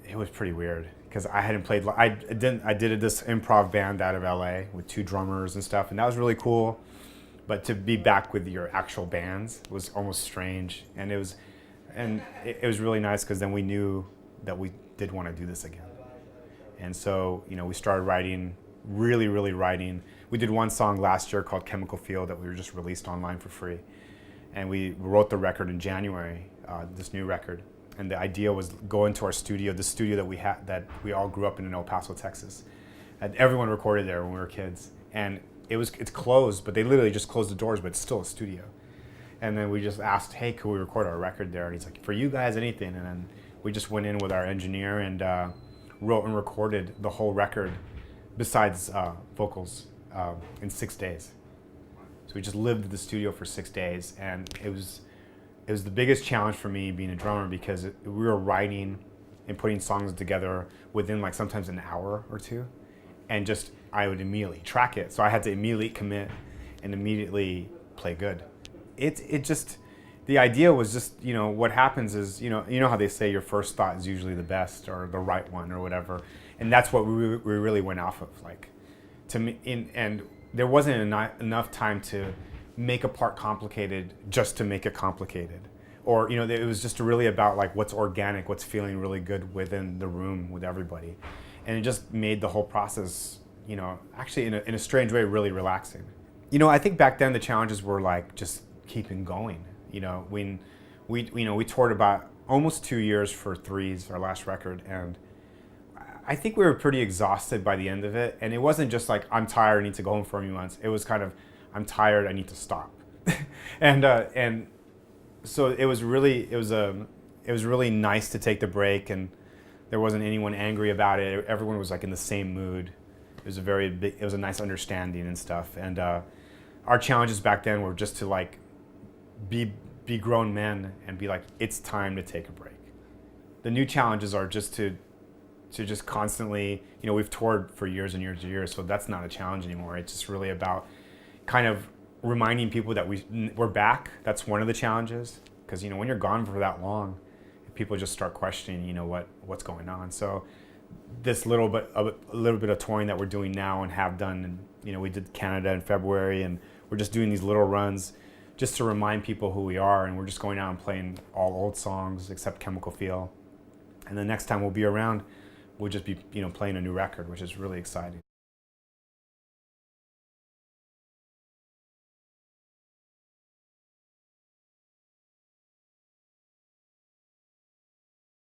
it was pretty weird because I hadn't played. I did this improv band out of LA with 2 drummers and stuff, and that was really cool. But to be back with your actual bands was almost strange, and it was really nice because then we knew that we did want to do this again. And so, we started writing, really writing. We did one song last year called Chemical Feel that we were just released online for free. And we wrote the record in January, this new record. And the idea was go into our studio, the studio that we all grew up in El Paso, Texas. And everyone recorded there when we were kids. And it's closed, but they literally just closed the doors, but it's still a studio. And then we just asked, hey, could we record our record there? And he's like, for you guys, anything. And then we just went in with our engineer and wrote and recorded the whole record besides vocals in 6 days. So we just lived in the studio for 6 days, and it was the biggest challenge for me being a drummer because we were writing and putting songs together within like sometimes an hour or two, and just I would immediately track it. So I had to immediately commit and immediately play good. It just the idea was just, what happens is, you know how they say your first thought is usually the best or the right one or whatever, and that's what we really went off of. Like, to me, and there wasn't enough time to make a part complicated just to make it complicated, or it was just really about like what's organic, what's feeling really good within the room with everybody, and it just made the whole process, actually in a strange way, really relaxing. I think back then the challenges were like just keeping going. When we toured about almost 2 years for Threes, our last record, and I think we were pretty exhausted by the end of it. And it wasn't just like, I'm tired, I need to go home for a few months. It was kind of, I'm tired, I need to stop. and so it was really nice to take the break, and there wasn't anyone angry about it. Everyone was like in the same mood. It was it was a nice understanding and stuff. And our challenges back then were just to like be grown men and be like, it's time to take a break. The new challenges are just to just constantly, we've toured for years and years and years, so that's not a challenge anymore. It's just really about kind of reminding people that we're back. That's one of the challenges, because when you're gone for that long, people just start questioning, what's going on. So this little bit of touring that we're doing now and have done, and we did Canada in February, and we're just doing these little runs just to remind people who we are, and we're just going out and playing all old songs except Chemical Feel. And the next time we'll be around, we'll just be playing a new record, which is really exciting.